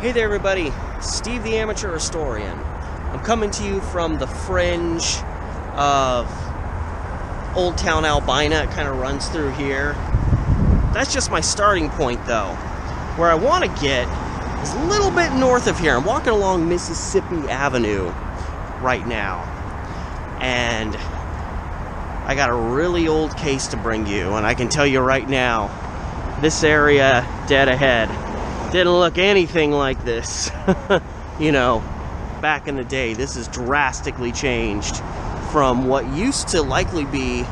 Hey there everybody, Steve the Amateur Historian. I'm coming to you from the fringe of Old Town Albina. It kind of runs through here. That's just my starting point though. Where I want to get is a little bit north of here. I'm walking along Mississippi Avenue right now. And I got a really old case to bring you, and I can tell you right now, this area dead ahead didn't look anything like this, you know, back in the day. This has drastically changed from what used to likely be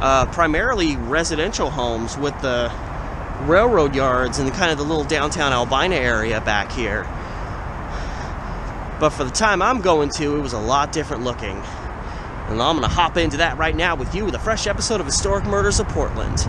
primarily residential homes with the railroad yards and kind of the little downtown Albina area back here. But for the time I'm going to, it was a lot different looking. And I'm going to hop into that right now with you with a fresh episode of Historic Murders of Portland.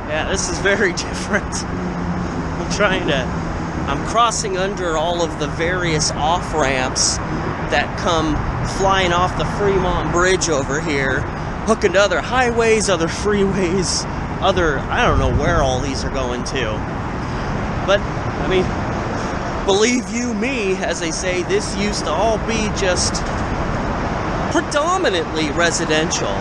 Yeah, this is very different. I'm crossing under all of the various off-ramps that come flying off the Fremont Bridge over here, hooking to other highways, other freeways, I don't know where all these are going to. But, I mean, believe you me, as they say, this used to all be just predominantly residential.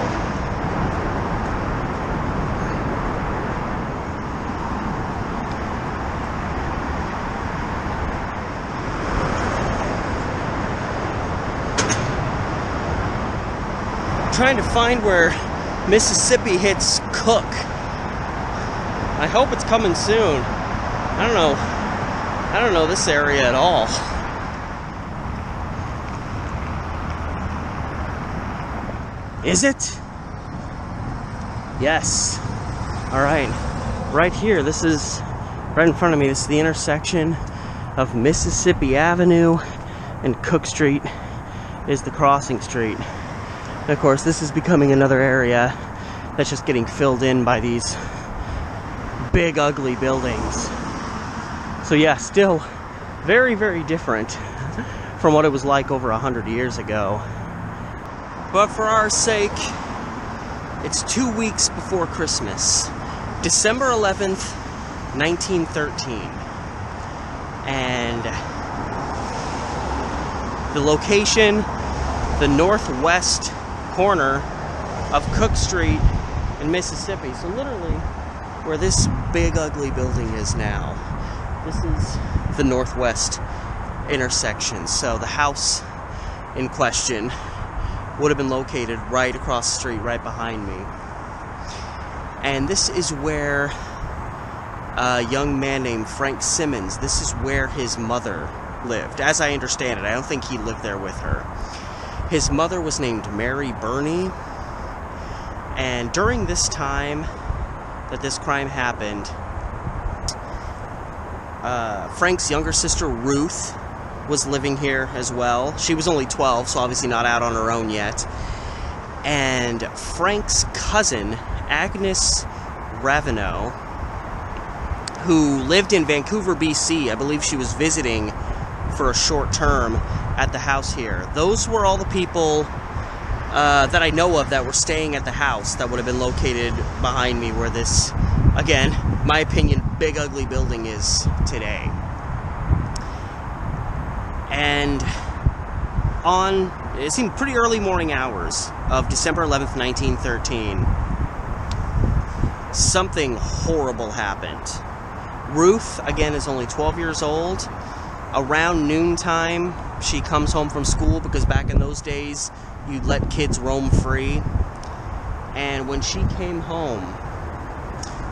Trying to find where Mississippi hits Cook. I hope it's coming soon. I don't know this area at all. Is it? Yes. All right. Right here, this is right in front of me. This is the intersection of Mississippi Avenue and Cook Street is the crossing street. And of course, this is becoming another area that's just getting filled in by these big, ugly buildings. So yeah, still very, very different from what it was like over 100 years ago. But for our sake, it's 2 weeks before Christmas, December 11th, 1913. And the location, the northwest corner of Cook Street in Mississippi. So literally where this big ugly building is now, this is the northwest intersection. So the house in question would have been located right across the street, right behind me. And this is where a young man named Frank Simmons, this is where his mother lived. As I understand it, I don't think he lived there with her. His mother was named Mary Burney, and during this time that this crime happened, Frank's younger sister Ruth was living here as well. She was only 12, so obviously not out on her own yet. And Frank's cousin, Agnes Ravenel, who lived in Vancouver, BC, I believe she was visiting for a short term at the house here. Those were all the people that I know of that were staying at the house that would have been located behind me where this, again, my opinion, big ugly building is today. And it seemed pretty early morning hours of December 11th, 1913, something horrible happened. Ruth, again, is only 12 years old. Around noontime, she comes home from school because back in those days, you'd let kids roam free. And when she came home,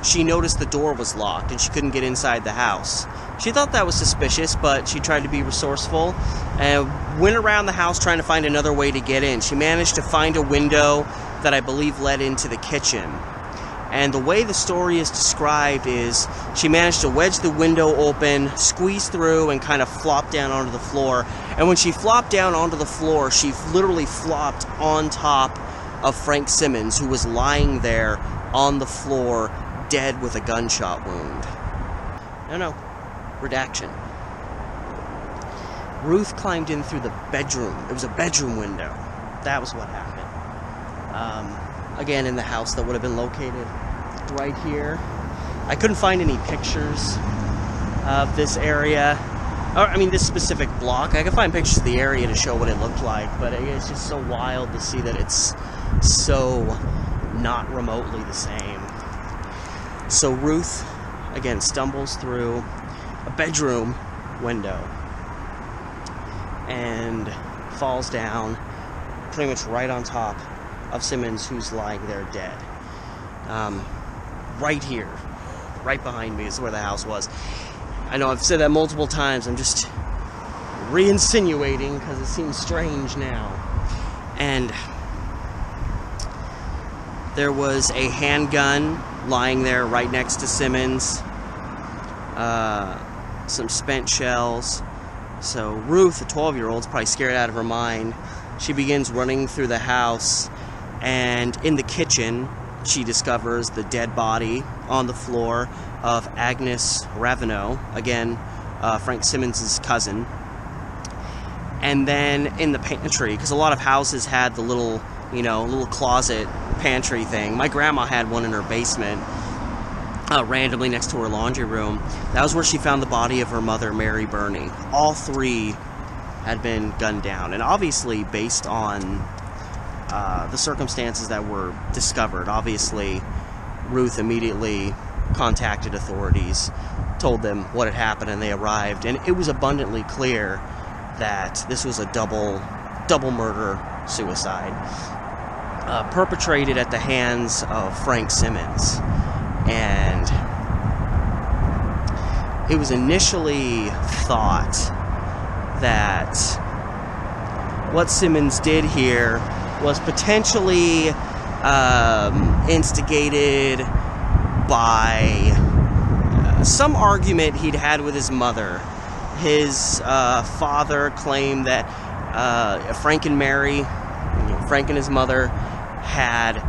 she noticed the door was locked and she couldn't get inside the house. She thought that was suspicious, but she tried to be resourceful and went around the house trying to find another way to get in. She managed to find a window that I believe led into the kitchen. And the way the story is described is she managed to wedge the window open, squeeze through, and kind of flop down onto the floor. And when she flopped down onto the floor, she literally flopped on top of Frank Simmons, who was lying there on the floor, dead with a gunshot wound. No. Redaction. Ruth climbed in through the bedroom. It was a bedroom window. That was what happened. Again, in the house that would have been located right here. I couldn't find any pictures of this area. This specific block. I could find pictures of the area to show what it looked like, but it's just so wild to see that it's so not remotely the same. So Ruth, again, stumbles through a bedroom window and falls down pretty much right on top of Simmons, who's lying there dead. Right here, right behind me is where the house was. I know I've said that multiple times. I'm just re-insinuating because it seems strange now. And there was a handgun lying there right next to Simmons. Some spent shells. So Ruth, a 12-year-old, is probably scared out of her mind. She begins running through the house, and in the kitchen, she discovers the dead body on the floor of Agnes Ravenel, again, Frank Simmons' cousin. And then in the pantry, because a lot of houses had the little closet pantry thing. My grandma had one in her basement, randomly next to her laundry room. That was where she found the body of her mother, Mary Burney. All three had been gunned down, and obviously based on the circumstances that were discovered, obviously Ruth immediately contacted authorities, told them what had happened, and they arrived, and it was abundantly clear that this was a double murder suicide perpetrated at the hands of Frank Simmons. And it was initially thought that what Simmons did here was potentially instigated by some argument he'd had with his mother. His father claimed that Frank and his mother had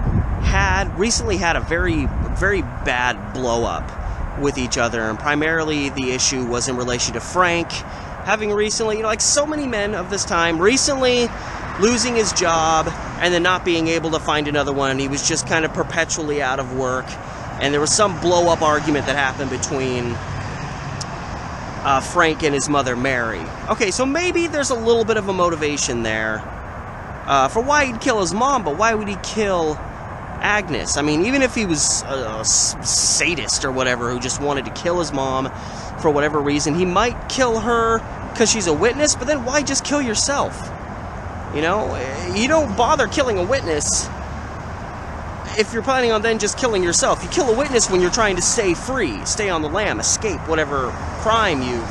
recently had a very, very bad blow up with each other, and primarily the issue was in relation to Frank having recently, like so many men of this time, recently losing his job and then not being able to find another one, and he was just kind of perpetually out of work, and there was some blow up argument that happened between Frank and his mother Mary. Okay, so maybe there's a little bit of a motivation there for why he'd kill his mom, but why would he kill Agnes? I mean, even if he was a sadist or whatever who just wanted to kill his mom for whatever reason, he might kill her because she's a witness, but then why just kill yourself? You know, you don't bother killing a witness if you're planning on then just killing yourself. You kill a witness when you're trying to stay free, stay on the lam, escape whatever crime you've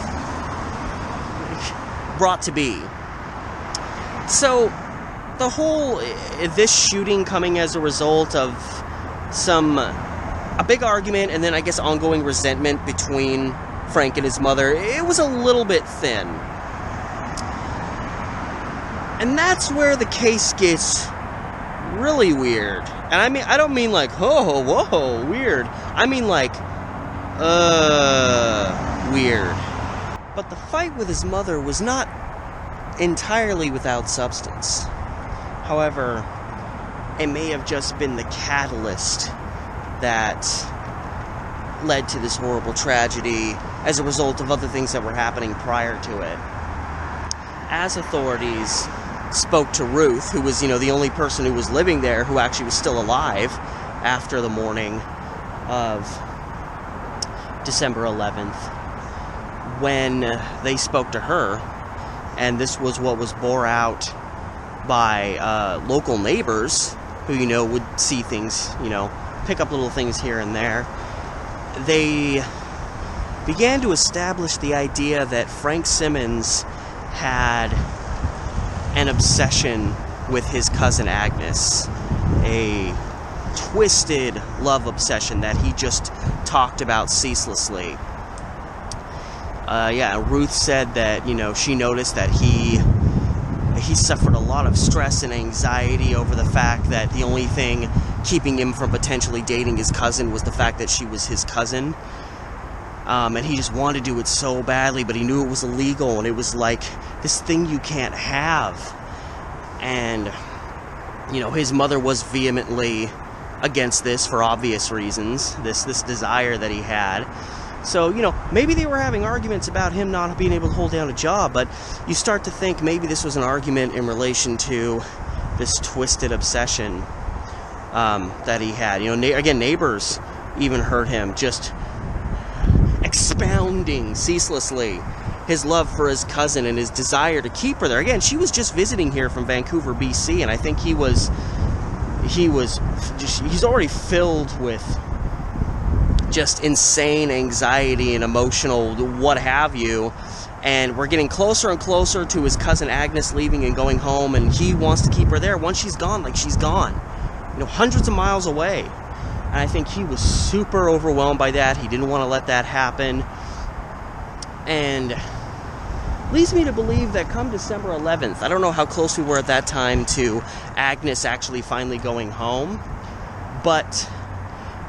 brought to be. So the whole, this shooting coming as a result of a big argument and then I guess ongoing resentment between Frank and his mother, it was a little bit thin. And that's where the case gets really weird. And I mean, I don't mean like, oh, whoa, weird. I mean like, weird. But the fight with his mother was not entirely without substance. However, it may have just been the catalyst that led to this horrible tragedy as a result of other things that were happening prior to it. As authorities spoke to Ruth, who was, the only person who was living there who actually was still alive after the morning of December 11th, when they spoke to her, and this was what was bore out by local neighbors who, would see things, pick up little things here and there. they began to establish the idea that Frank Simmons had an obsession with his cousin Agnes, a twisted love obsession that he just talked about ceaselessly. Ruth said that, she noticed that he suffered a lot of stress and anxiety over the fact that the only thing keeping him from potentially dating his cousin was the fact that she was his cousin. And he just wanted to do it so badly, but he knew it was illegal, and it was like this thing you can't have. And, his mother was vehemently against this for obvious reasons, this desire that he had. So, maybe they were having arguments about him not being able to hold down a job, but you start to think maybe this was an argument in relation to this twisted obsession that he had. Again, neighbors even heard him just expounding ceaselessly his love for his cousin and his desire to keep her there. Again, she was just visiting here from Vancouver, BC, and I think he's already filled with just insane anxiety and emotional what have you, and we're getting closer and closer to his cousin Agnes leaving and going home, and he wants to keep her there. Once she's gone, like she's gone, hundreds of miles away. And I think he was super overwhelmed by that. He didn't want to let that happen, and leads me to believe that come December 11th, I don't know how close we were at that time to Agnes actually finally going home, but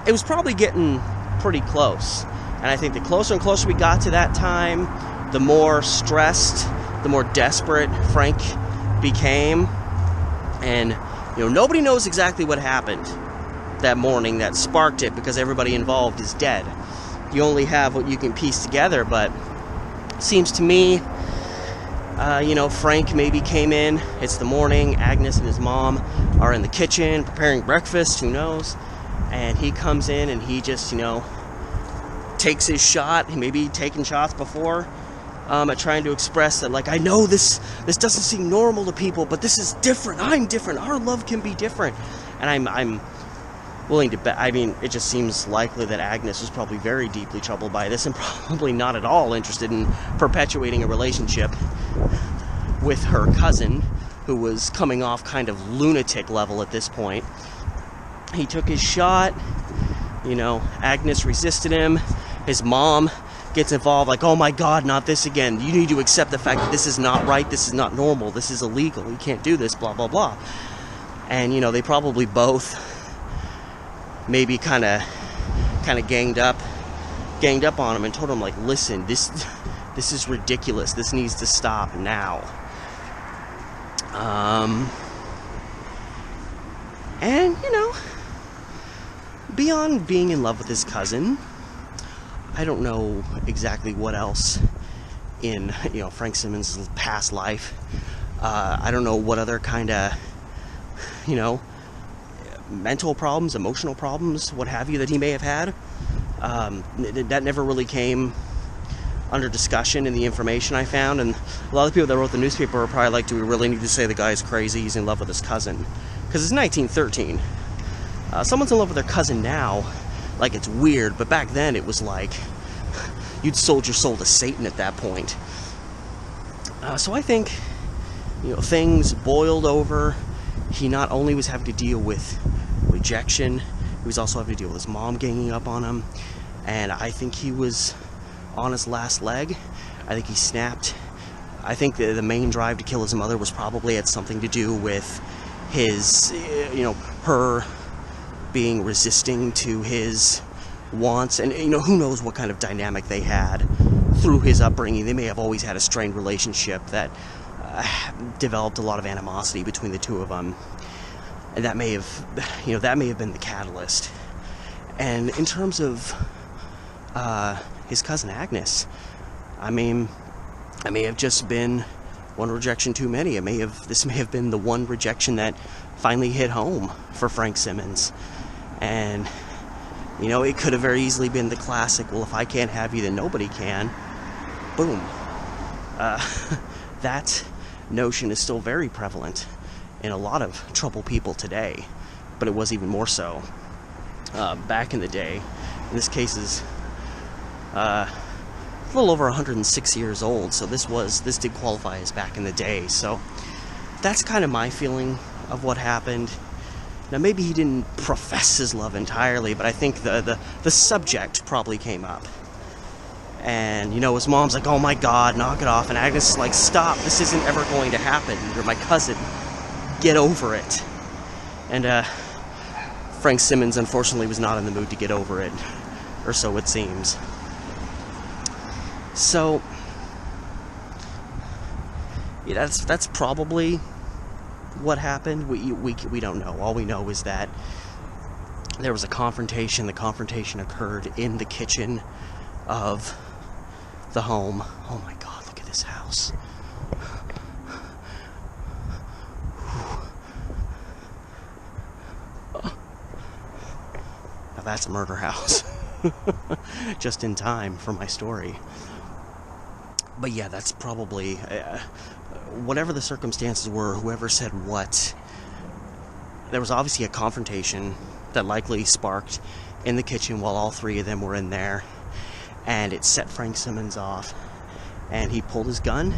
it was probably getting pretty close. And I think the closer and closer we got to that time, the more stressed, the more desperate Frank became. And, nobody knows exactly what happened that morning that sparked it, because everybody involved is dead. You only have what you can piece together, but it seems to me, Frank maybe came in, it's the morning, Agnes and his mom are in the kitchen preparing breakfast, who knows, and he comes in and he just, takes his shot. He maybe taken shots before at trying to express that, like, I know this doesn't seem normal to people, but this is different. I'm different. Our love can be different. And I'm willing to bet, it just seems likely that Agnes was probably very deeply troubled by this and probably not at all interested in perpetuating a relationship with her cousin, who was coming off kind of lunatic level at this point. He took his shot. Agnes resisted him. His mom gets involved, like, oh my God, not this again. You need to accept the fact that this is not right. This is not normal. This is illegal. You can't do this, blah, blah, blah. And, they probably both maybe kind of ganged up on him and told him, like, listen, this is ridiculous. This needs to stop now. And, beyond being in love with his cousin, I don't know exactly what else in, Frank Simmons' past life. I don't know what other kind of, mental problems, emotional problems, what have you, that he may have had. That never really came under discussion in the information I found, and a lot of people that wrote the newspaper were probably like, do we really need to say the guy's crazy, he's in love with his cousin? Because it's 1913. Someone's in love with their cousin now, like, it's weird, but back then it was like you'd sold your soul to Satan at that point. So I think, things boiled over. He not only was having to deal with rejection, he was also having to deal with his mom ganging up on him, and I think he was on his last leg. I think he snapped. I think the main drive to kill his mother was probably had something to do with his, her being resisting to his wants, and who knows what kind of dynamic they had through his upbringing. They may have always had a strained relationship that developed a lot of animosity between the two of them, and that may have been the catalyst. And in terms of his cousin Agnes, I may have just been one rejection too many. This may have been the one rejection that finally hit home for Frank Simmons. And, it could have very easily been the classic, well, if I can't have you, then nobody can. Boom. That notion is still very prevalent in a lot of troubled people today, but it was even more so back in the day. And this case is a little over 106 years old, so this did qualify as back in the day. So that's kind of my feeling of what happened. Now, maybe he didn't profess his love entirely, but I think the subject probably came up. And, you know, his mom's like, oh my God, knock it off. And Agnes is like, stop, this isn't ever going to happen. You're my cousin. Get over it. And Frank Simmons, unfortunately, was not in the mood to get over it. Or so it seems. So, yeah, that's probably what happened. We don't know. All we know is that there was a confrontation. The confrontation occurred in the kitchen of the home. Oh my God, look at this house. Now that's a murder house. Just in time for my story. But yeah, that's probably whatever the circumstances were, whoever said what, there was obviously a confrontation that likely sparked in the kitchen while all three of them were in there, and it set Frank Simmons off, and he pulled his gun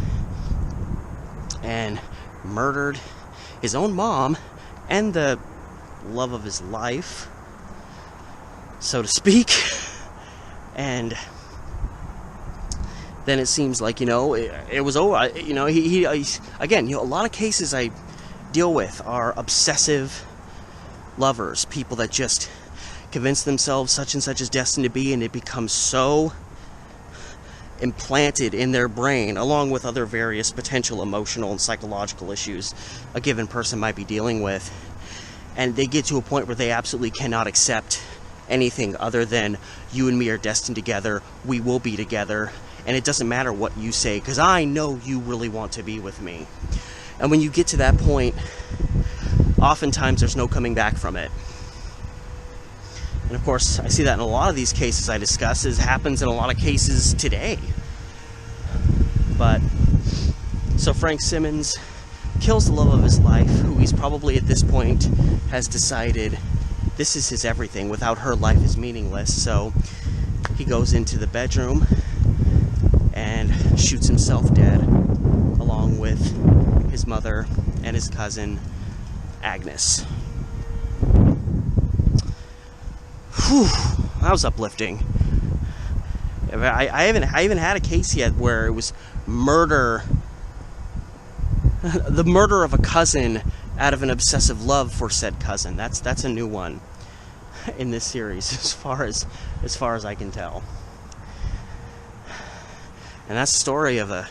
and murdered his own mom and the love of his life, so to speak. And then it seems like, you know, it was over. You know, he again, you know, a lot of cases I deal with are obsessive lovers, people that just convince themselves such and such is destined to be, and it becomes so implanted in their brain, along with other various potential emotional and psychological issues a given person might be dealing with, and they get to a point where they absolutely cannot accept anything other than you and me are destined together, we will be together, and it doesn't matter what you say, because I know you really want to be with me. And when you get to that point, oftentimes there's no coming back from it. And of course, I see that in a lot of these cases I discuss. It happens in a lot of cases today. But, so Frank Simmons kills the love of his life, who he's probably at this point has decided this is his everything. Without her, life is meaningless. So he goes into the bedroom and shoots himself dead, along with his mother and his cousin, Agnes. Whew, that was uplifting. I haven't had a case yet where it was murder, the murder of a cousin out of an obsessive love for said cousin. That's a new one in this series, as far as I can tell. And that's the story of a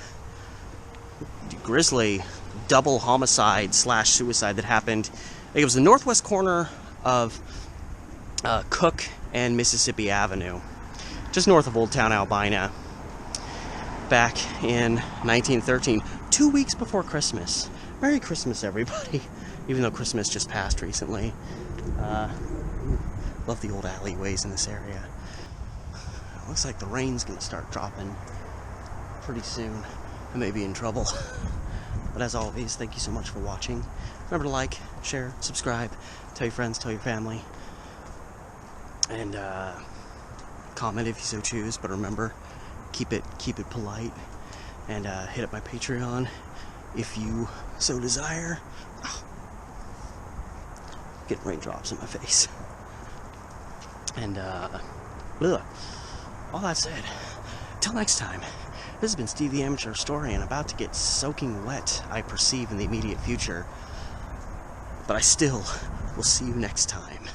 grisly double homicide / suicide that happened. I think it was the northwest corner of Cook and Mississippi Avenue, just north of Old Town Albina, back in 1913, 2 weeks before Christmas. Merry Christmas, everybody, even though Christmas just passed recently. Love the old alleyways in this area. Looks like the rain's gonna start dropping pretty soon. I may be in trouble. But as always, thank you so much for watching. Remember to like, share, subscribe, tell your friends, tell your family, and comment if you so choose. But remember, keep it polite, and hit up my Patreon if you so desire. Oh, getting raindrops in my face. And all that said, till next time. This has been Steve the Amateur Historian, about to get soaking wet, I perceive, in the immediate future. But I still will see you next time.